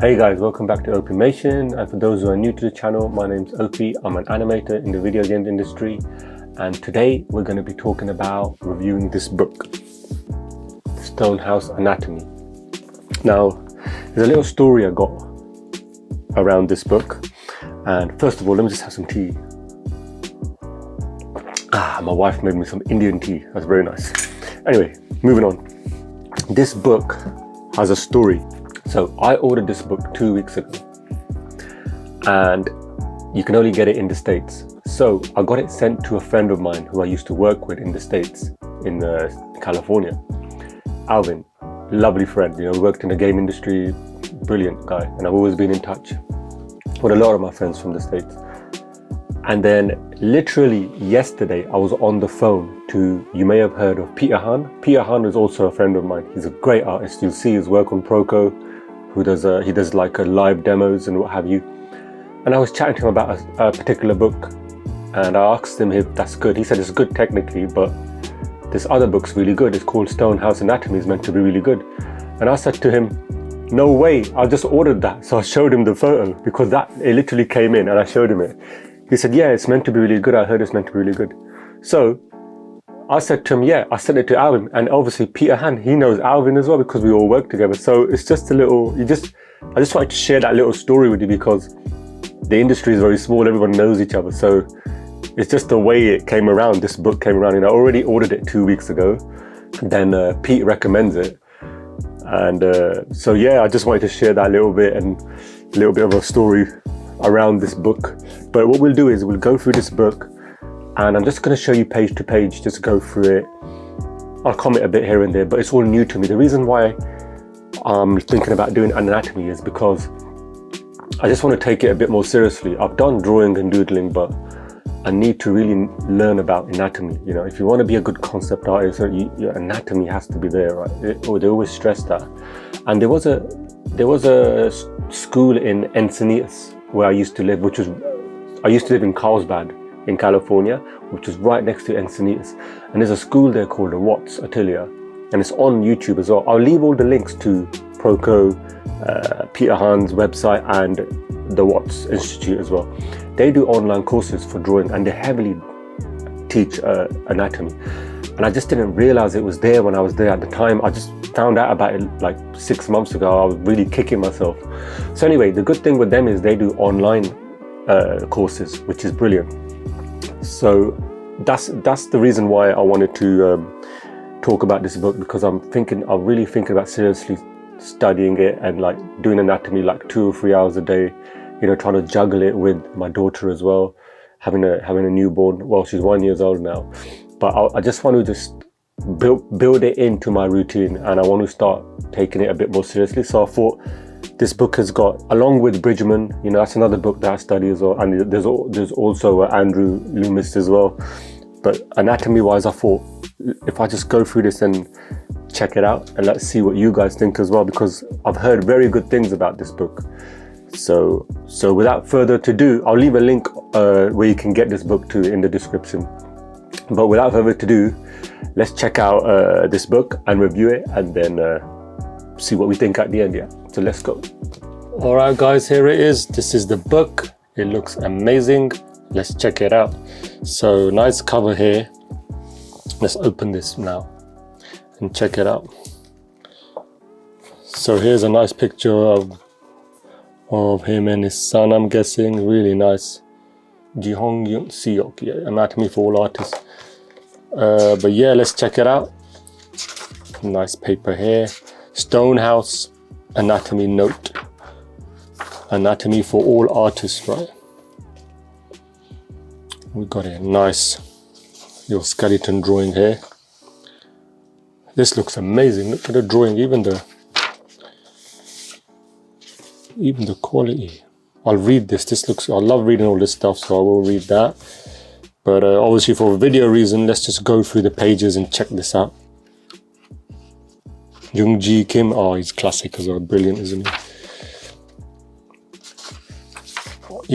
Hey guys, welcome back to Opimation, and for those who are new to the channel, my name's Opie. I'm an animator in the video games industry, and today we're going to be talking about reviewing this book, Stonehouse Anatomy. Now, there's a little story I got around this book, and first of all, let me just have some tea. My wife made me some Indian tea, that's very nice. Anyway, moving on. This book has a story. So I ordered this book 2 weeks ago, and you can only get it in the States. So I got it sent to a friend of mine who I used to work with in the States, in California. Alvin, lovely friend, we worked in the game industry, brilliant guy, and I've always been in touch with a lot of my friends from the States. And then literally yesterday, I was on the phone to, you may have heard of Peter Han. Peter Han is also a friend of mine. He's a great artist. You'll see his work on Proco. He does like live demos and what have you. And I was chatting to him about a particular book, and I asked him if that's good. He said it's good technically, but this other book's really good. It's called Stonehouse Anatomy. It's meant to be really good. And I said to him, no way, I just ordered that. So I showed him the photo because it literally came in, and I showed him it. He said, yeah, it's meant to be really good. I heard it's meant to be really good. So I said to him, yeah, I sent it to Alvin, and obviously Peter Han, he knows Alvin as well because we all work together. So it's just a little, I just wanted to share that little story with you because the industry is very small, everyone knows each other. So it's just the way it came around, this book came around, and I already ordered it 2 weeks ago. Then Pete recommends it. And so yeah, I just wanted to share that little bit and a little bit of a story around this book. But what we'll do is we'll go through this book, and I'm just going to show you page to page, just go through it. I'll comment a bit here and there, but it's all new to me. The reason why I'm thinking about doing anatomy is because I just want to take it a bit more seriously. I've done drawing and doodling, but I need to really learn about anatomy. If you want to be a good concept artist, your anatomy has to be there, right? They always stress that. And there was a school in Encinitas where I used to live, I used to live in Carlsbad in California, which is right next to Encinitas. And there's a school there called the Watts Atelier, and it's on YouTube as well. I'll leave all the links to Proco, Peter Han's website, and the Watts Institute as well. They do online courses for drawing, and they heavily teach anatomy. And I just didn't realize it was there when I was there at the time. I just found out about it like 6 months ago. I was really kicking myself. So anyway, the good thing with them is they do online courses, which is brilliant. So that's the reason why I wanted to talk about this book, because I'm really thinking about seriously studying it and like doing anatomy like 2 or 3 hours a day, trying to juggle it with my daughter as well, having a newborn. Well, she's 1 year old now, but I just want to just build it into my routine, and I want to start taking it a bit more seriously. So I thought this book has got, along with Bridgman, that's another book that I study as well, and there's also Andrew Loomis as well. But anatomy wise, I thought if I just go through this and check it out, and let's see what you guys think as well, because I've heard very good things about this book. So without further ado, I'll leave a link where you can get this book too in the description. But without further ado, let's check out this book and review it, and then see what we think at the end. Yeah, so let's go. All right guys, here it is. This is the book. It looks amazing. Let's check it out. So nice cover here. Let's open this now and check it out. So here's a nice picture of him and his son, I'm guessing. Really nice. Jihong Yun Siyok, yeah, Anatomy for All Artists. But yeah, let's check it out. Nice paper here. Stonehouse Anatomy Note. Anatomy for All Artists, right? We got a nice little skeleton drawing here. This looks amazing. Look at the drawing, even the quality. I'll read this. I love reading all this stuff, so I will read that. But obviously for a video reason, let's just go through the pages and check this out. Jung Ji Kim, oh, he's classic as well. Brilliant, isn't he?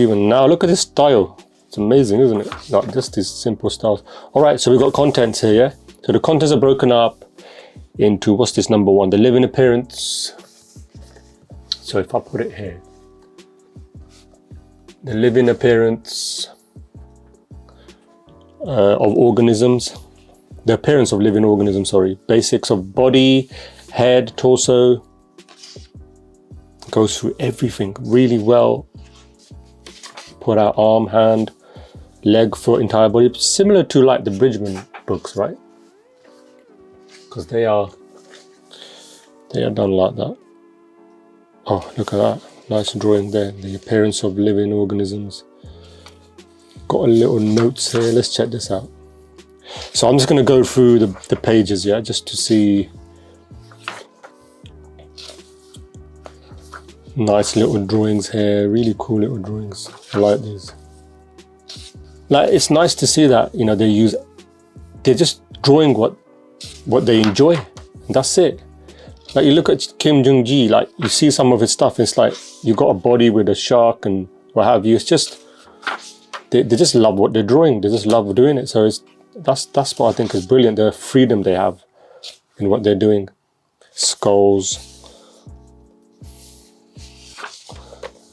Even now, look at this style. It's amazing, isn't it? Not just these simple styles. All right, so we've got contents here, yeah? So the contents are broken up into, what's this, number one, the living appearance. So if I put it here, the living appearance of organisms, the appearance of living organisms, sorry, basics of body, head, torso, goes through everything really well. Put out arm, hand, leg, foot, entire body, similar to like the Bridgman books, right? Because they are done like that. Oh, look at that, nice drawing there, the appearance of living organisms. Got a little notes here, let's check this out. So I'm just going to go through the pages, yeah, just to see. Nice little drawings here, really cool little drawings. I like these. Like, it's nice to see that, you know, they're just drawing what they enjoy. That's it. Like, you look at Kim Jung-gi, like, you see some of his stuff, it's like, you got a body with a shark and what have you. It's just, they just love what they're drawing. They just love doing it. So that's what I think is brilliant, the freedom they have in what they're doing. Skulls.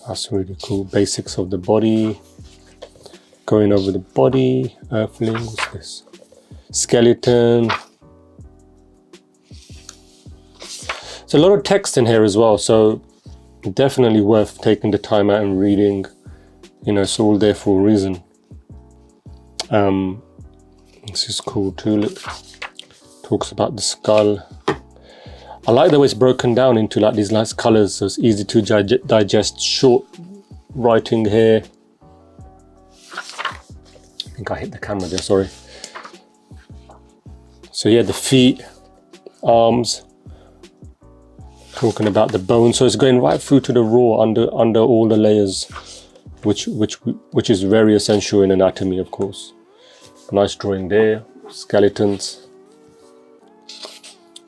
That's really cool. Basics of the body. Going over the body. Earthling, what's this? Skeleton. There's a lot of text in here as well, so definitely worth taking the time out and reading. You know, it's all there for a reason. This is cool too. Look, talks about the skull. I like the way it's broken down into like these nice colors, so it's easy to digest. Short writing here. I think I hit the camera there, sorry. So yeah, the feet, arms, talking about the bones. So it's going right through to the raw, under all the layers, which is very essential in anatomy, of course. Nice drawing there. Skeletons.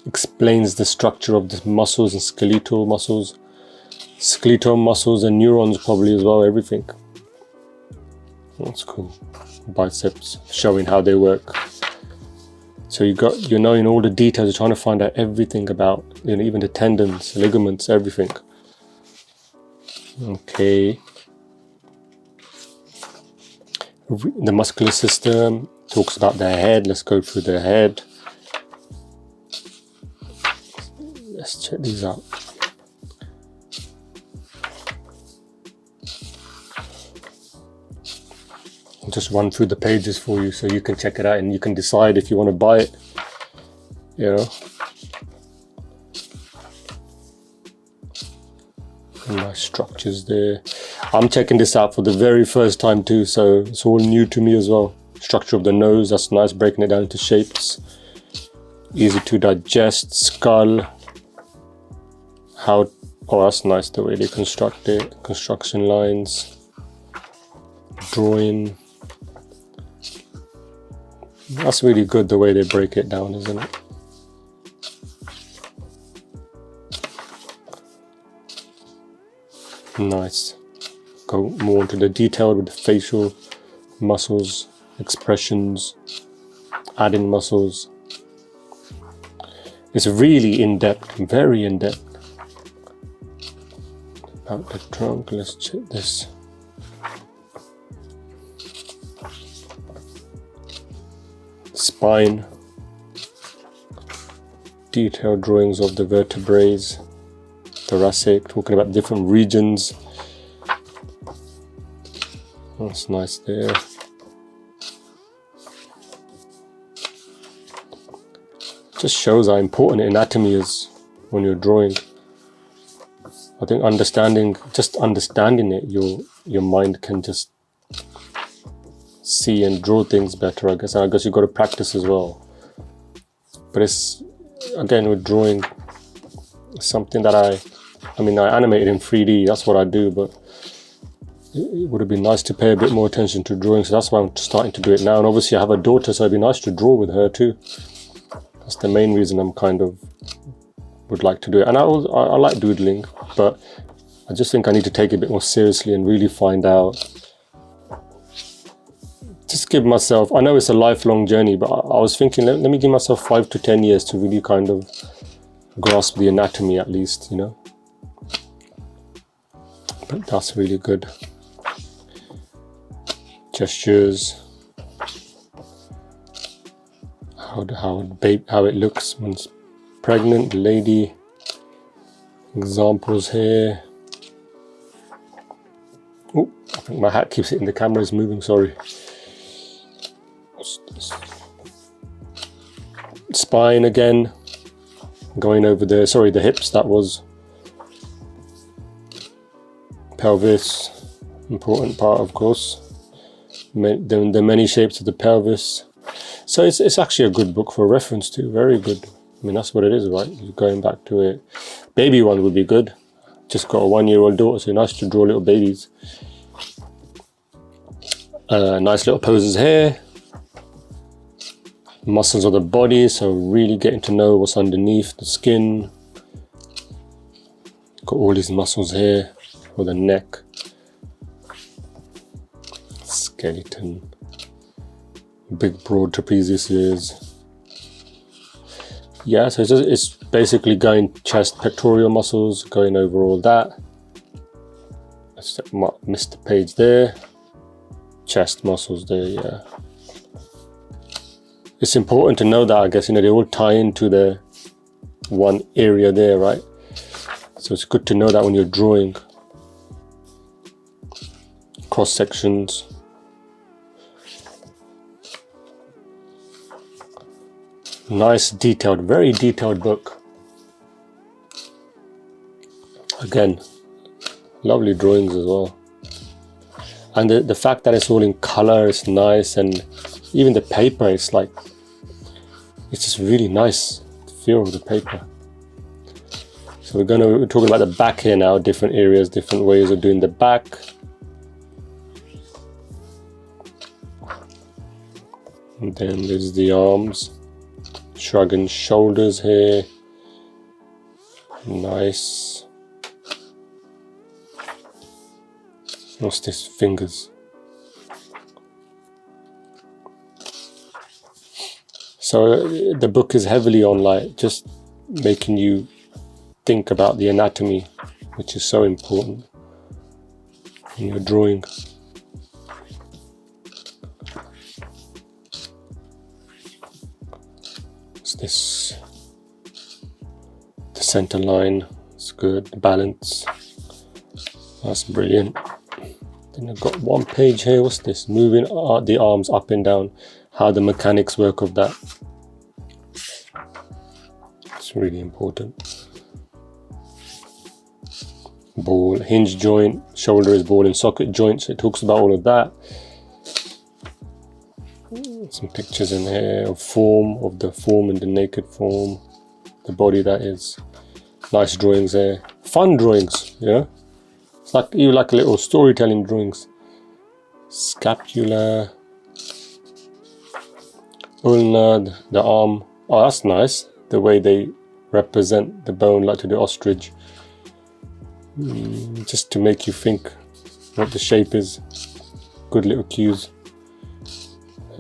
Explains the structure of the muscles and skeletal muscles and neurons probably as well, everything. That's cool. Biceps, showing how they work. So you're knowing all the details, you're trying to find out everything about, you know, even the tendons, ligaments, everything. Okay. The muscular system, talks about the head. Let's go through the head. Let's check these out. I'll just run through the pages for you so you can check it out and you can decide if you want to buy it. You know. Nice structures there. I'm checking this out for the very first time too, so it's all new to me as well. Structure of the nose, that's nice, breaking it down into shapes. Easy to digest. Skull. Oh, that's nice the way they construct it. Construction lines. Drawing. That's really good the way they break it down, isn't it? Nice. Go more into the detail with the facial muscles, expressions, adding muscles. It's really in-depth, very in-depth. About the trunk, let's check this. Spine. Detailed drawings of the vertebrae. Thoracic, talking about different regions. That's nice there. Just shows how important anatomy is when you're drawing. I think just understanding it, your mind can just see and draw things better, I guess. And I guess you've got to practice as well. But it's, again, with drawing, something that I animated in 3D, that's what I do, but it would have been nice to pay a bit more attention to drawing, so that's why I'm starting to do it now. And obviously I have a daughter, so it'd be nice to draw with her too. That's the main reason I'm kind of would like to do it. And I like doodling, but I just think I need to take it a bit more seriously and really find out. Just give myself, I know it's a lifelong journey, but I was thinking, let me give myself 5 to 10 years to really kind of grasp the anatomy at least, you know. But that's really good. Gestures. How it looks when it's pregnant, the lady. Examples here. Oh, I think my hat keeps hitting the camera, is moving, sorry. What's this? Spine again. Going over the, sorry, the hips, that was. Pelvis, important part, of course. The many shapes of the pelvis. So it's actually a good book for reference to, very good. I mean, that's what it is, right? Going back to it. Baby one would be good. Just got a 1-year-old daughter, so nice to draw little babies. Nice little poses here. Muscles of the body, so really getting to know what's underneath the skin. Got all these muscles here for the neck. Skeleton. Big broad trapezius ears. Yeah, so it's basically going chest, pectoral muscles, going over all that. I missed the page there. Chest muscles there, yeah. It's important to know that, I guess, they all tie into the one area there, right? So it's good to know that when you're drawing. Cross sections. Nice detailed, very detailed book. Again, lovely drawings as well. And the fact that it's all in color is nice, and even the paper is like, it's just really nice feel of the paper. So we're talking about the back here now, different areas, different ways of doing the back. And then there's the arms. Shrugging shoulders here. Nice. What's this? Fingers. So the book is heavily on like just making you think about the anatomy, which is so important in your drawing. This, the center line is good, the balance, that's brilliant. Then I've got one page here, what's this? Moving the arms up and down, how the mechanics work of that. It's really important. Ball, hinge joint, shoulder is ball and socket joint, so it talks about all of that. Some pictures in here of the form and the naked form, the body that is. Nice drawings there. Fun drawings, you know? It's like you like little storytelling drawings. Scapula, ulna, the arm. Oh, that's nice. The way they represent the bone, like to the ostrich. Just to make you think what the shape is. Good little cues.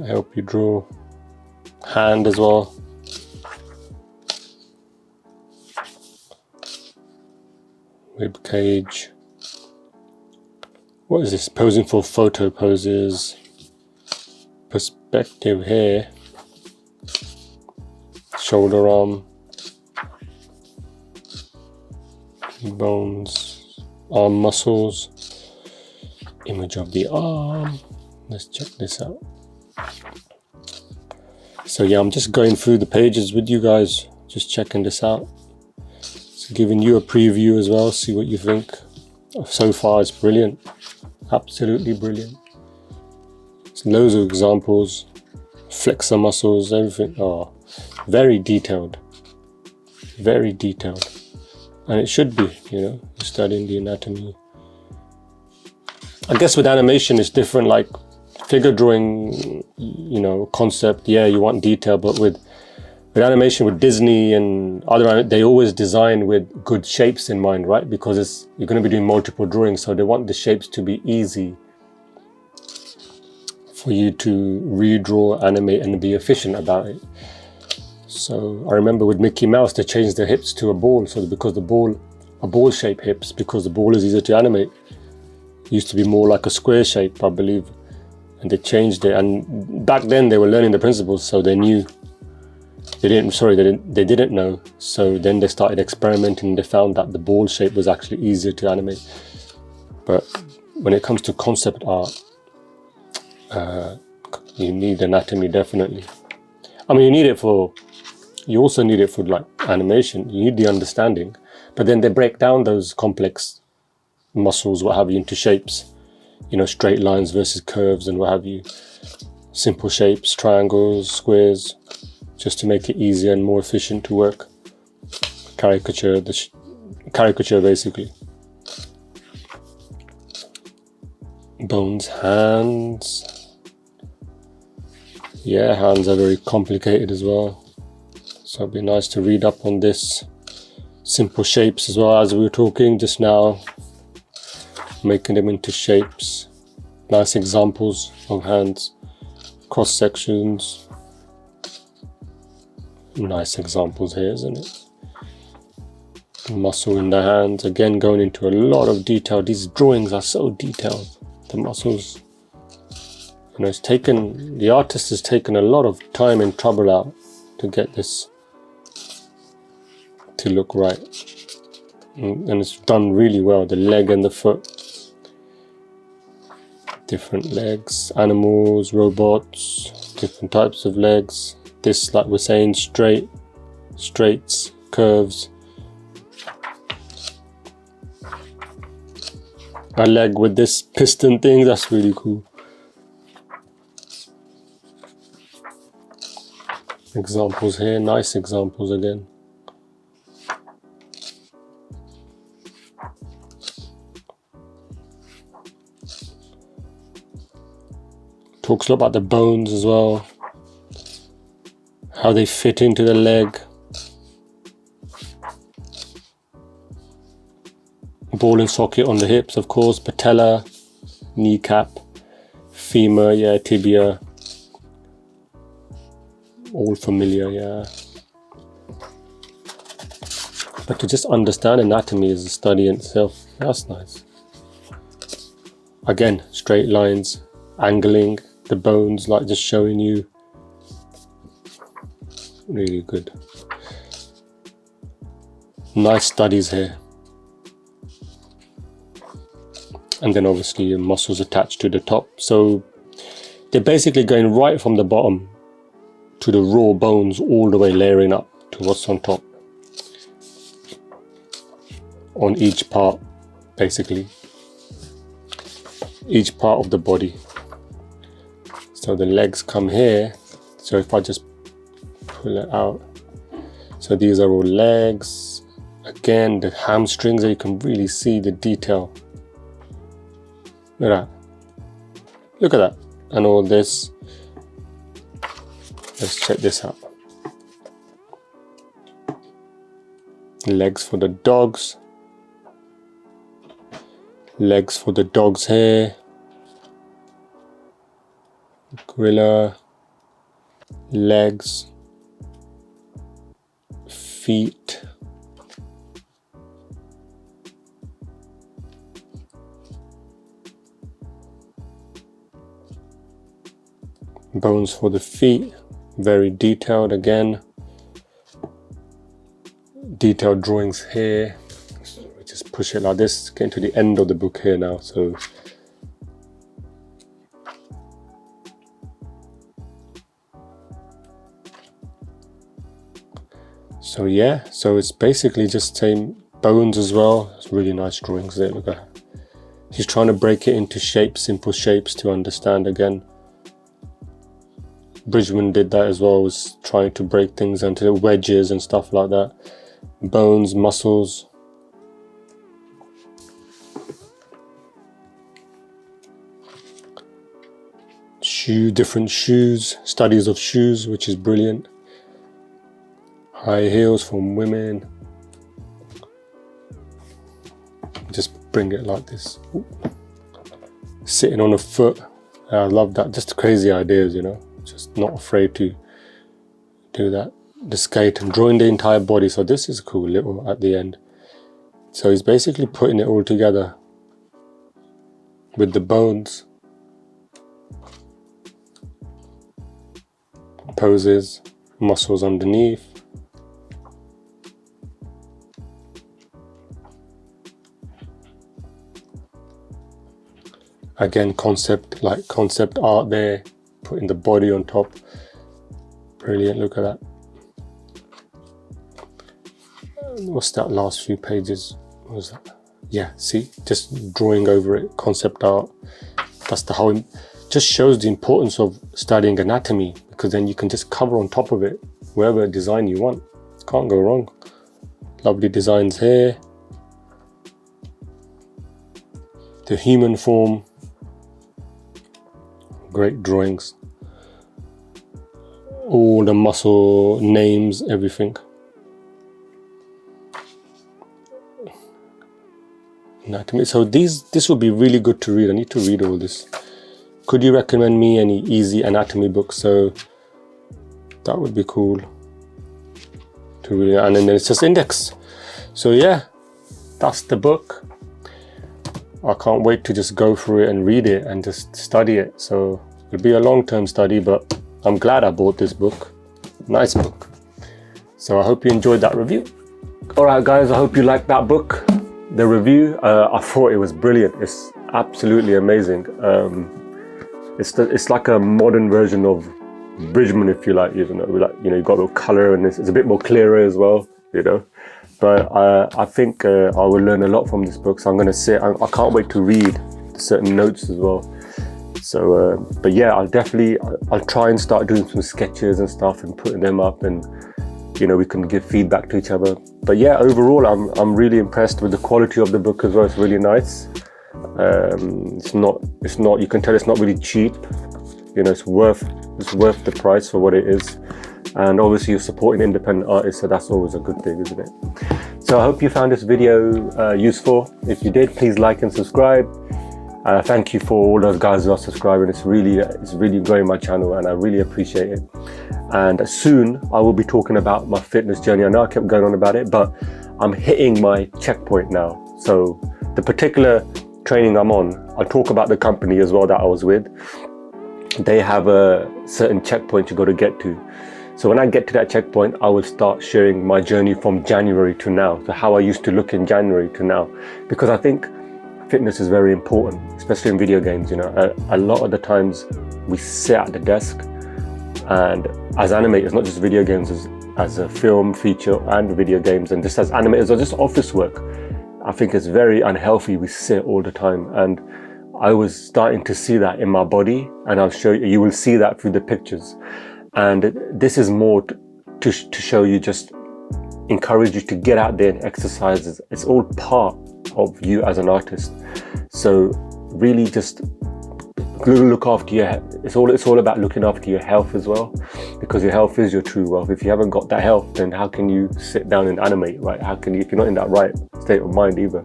Help you draw. Hand as well. Rib cage. What is this? Posing for photo poses. Perspective here. Shoulder arm. Bones. Arm muscles. Image of the arm. Let's check this out. So yeah, I'm just going through the pages with you guys, just checking this out. So giving you a preview as well, see what you think. So far it's brilliant, absolutely brilliant. There's loads of examples, flexor muscles, everything. Oh, very detailed, very detailed. And it should be, you know, you're studying the anatomy. I guess with animation it's different, like figure drawing, you know, concept, yeah, you want detail, but with animation, with Disney and other, they always design with good shapes in mind, right? Because you're going to be doing multiple drawings, so they want the shapes to be easy for you to redraw, animate, and be efficient about it. So I remember with Mickey Mouse, they changed their hips to a ball, so because a ball shape hips, because the ball is easier to animate. used to be more like a square shape, I believe, and they changed it. And back then they were learning the principles, so they knew. They didn't know. So then they started experimenting. They found that the ball shape was actually easier to animate. But when it comes to concept art, you need anatomy, definitely. I mean, you also need it for like animation. You need the understanding, but then they break down those complex muscles, what have you, into shapes, you know, straight lines versus curves and what have you, simple shapes, triangles, squares, just to make it easier and more efficient to work. Caricature basically. Bones, hands. Yeah, hands are very complicated as well. So it'd be nice to read up on this. Simple shapes as well, as we were talking just now. Making them into shapes. Nice examples of hands. Cross sections. Nice examples here, isn't it? Muscle in the hands. Again, going into a lot of detail. These drawings are so detailed. The muscles. You know, the artist has taken a lot of time and trouble out to get this to look right. And it's done really well. The leg and the foot. Different legs, animals, robots, different types of legs. This, like we're saying, straights, curves. A leg with this piston thing, that's really cool. Examples here, nice examples again. Talks a lot about the bones as well. How they fit into the leg. Ball and socket on the hips, of course. Patella, kneecap, femur, yeah, tibia. All familiar, yeah. But to just understand anatomy is a study in itself. That's nice. Again, straight lines, angling the bones, like just showing you. Really good. Nice studies here. And then obviously your muscles attached to the top. So they're basically going right from the bottom to the raw bones, all the way layering up to what's on top. On each part, basically. Each part of the body. So the legs come here. So if I just pull it out. So these are all legs. Again, the hamstrings, you can really see the detail. Look at that. Look at that. And all this. Let's check this out. Legs for the dogs. Legs for the dog's hair. Gorilla. Legs. Feet. Bones for the feet. Very detailed again. Detailed drawings here. So we just push it like this. Getting to the end of the book here now. So yeah, so it's basically just saying bones as well. It's really nice drawings there. Look at that. He's trying to break it into shapes, simple shapes to understand again. Bridgman did that as well, was trying to break things into wedges and stuff like that. Bones, muscles. Different shoes, studies of shoes, which is brilliant. High heels for women. Just bring it like this. Ooh. Sitting on a foot. I love that. Just crazy ideas, you know. Just not afraid to do that. The skate and drawing the entire body. So this is cool little at the end. So he's basically putting it all together. with the bones, poses, muscles underneath. Again, concept art there, putting the body on top. Brilliant, look at that. What's that last few pages? What was that? Yeah, see, just drawing over it, concept art. That's the whole, just shows the importance of studying anatomy, because then you can just cover on top of it whatever design you want. Can't go wrong. Lovely designs here. The human form. Great drawings. All the muscle names, everything. Anatomy. So this would be really good to read. I need to read all this. Could you recommend me any easy anatomy books? So that would be cool to read. And then it's just index. So yeah, that's the book. I can't wait to just go through it and read it and just study it. So it'll be a long-term study, but I'm glad I bought this book. Nice book. So I hope you enjoyed that review. All right, guys, I hope you liked that book. The review, I thought it was brilliant. It's absolutely amazing. It's like a modern version of Bridgman, if you like. You've got a little color, and it's a bit more clearer as well. But I think I will learn a lot from this book. So I'm going to sit. I can't wait to read certain notes as well. So, but yeah, I'll try and start doing some sketches and stuff and putting them up, and we can give feedback to each other. But yeah, overall, I'm really impressed with the quality of the book as well. It's really nice. It's not. You can tell it's not really cheap. It's worth the price for what it is. And obviously, you're supporting independent artists, so that's always a good thing, isn't it? So I hope you found this video useful. If you did, please like and subscribe. Thank you for all those guys who are subscribing. It's really growing my channel, and I really appreciate it. And soon I will be talking about my fitness journey. I know I kept going on about it, but I'm hitting my checkpoint now. So the particular training I'm on, I'll talk about the company as well that I was with. They have a certain checkpoint you got to get to. So when I get to that checkpoint, I will start sharing my journey from January to now. So how I used to look in January to now, because I think fitness is very important, especially in video games. A lot of the times we sit at the desk, and as animators, not just video games, as a film, feature and video games, and just as animators or just office work, I think it's very unhealthy. We sit all the time, and I was starting to see that in my body, and I'll show you. You will see that through the pictures. And this is more to show you, just encourage you to get out there and exercise. It's all part of you as an artist. So really just look after your health. It's all about looking after your health as well, because your health is your true wealth. If you haven't got that health, then how can you sit down and animate, right? How can you, if you're not in that right state of mind either?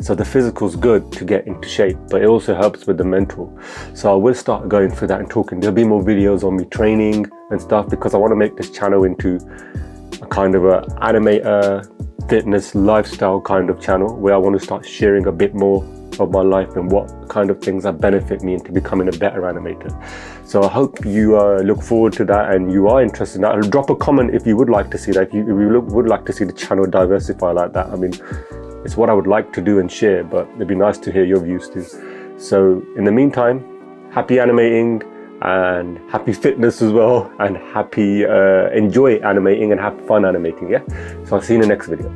So the physical's good to get into shape, but it also helps with the mental. So I will start going through that and talking. There'll be more videos on me training and stuff, because I want to make this channel into a kind of a animator, fitness, lifestyle kind of channel, where I want to start sharing a bit more of my life and what kind of things that benefit me into becoming a better animator. So I hope you look forward to that, and you are interested in that. Drop a comment if you would like to see that, if you would like to see the channel diversify like that. I mean, it's what I would like to do and share, but it'd be nice to hear your views too. So in the meantime, happy animating and happy fitness as well, and happy enjoy animating and have fun animating. Yeah, so I'll see you in the next video.